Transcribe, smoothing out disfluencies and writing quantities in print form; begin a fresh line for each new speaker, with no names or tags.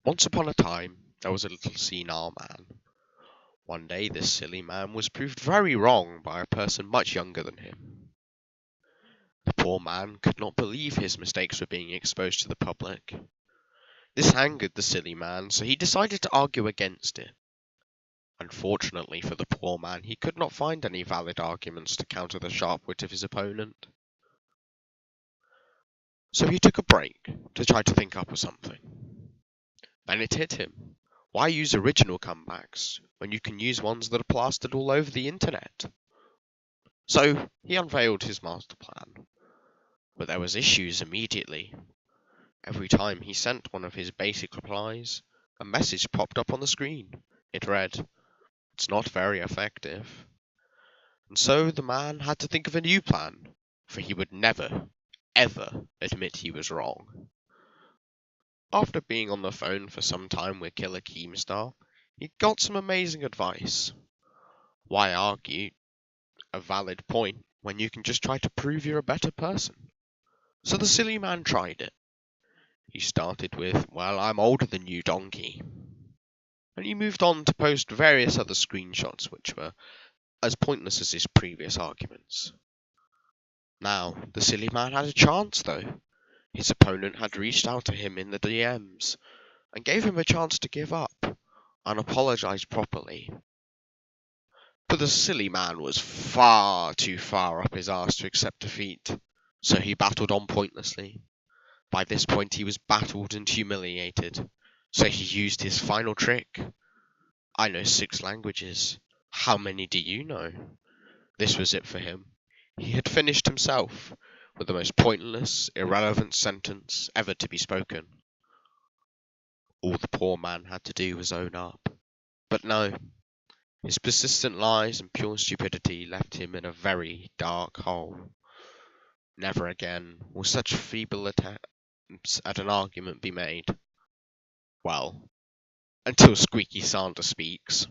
Once upon a time, there was a little senile man. One day, this silly man was proved very wrong by a person much younger than him. The poor man could not believe his mistakes were being exposed to the public. This angered the silly man, so he decided to argue against it. Unfortunately for the poor man, he could not find any valid arguments to counter the sharp wit of his opponent. So he took a break to try to think up of something. Then it hit him. Why use original comebacks when you can use ones that are plastered all over the internet? So he unveiled his master plan. But there was issues immediately. Every time he sent one of his basic replies, a message popped up on the screen. It read, "It's not very effective." And so the man had to think of a new plan, for he would never, ever admit he was wrong. After being on the phone for some time with Killer Keemstar, he got some amazing advice. Why argue a valid point when you can just try to prove you're a better person? So the silly man tried it. He started with, "Well, I'm older than you, donkey." And he moved on to post various other screenshots which were as pointless as his previous arguments. Now, the silly man had a chance, though. His opponent had reached out to him in the DMs and gave him a chance to give up and apologize properly. But the silly man was far too far up his arse to accept defeat, so he battled on pointlessly. By this point he was battled and humiliated, so he used his final trick. "I know 6 languages. How many do you know?" This was it for him. He had finished himself with the most pointless, irrelevant sentence ever to be spoken. All the poor man had to do was own up. But no, his persistent lies and pure stupidity left him in a very dark hole. Never again will such feeble attempts at an argument be made. Well, until Squeaky Santa speaks.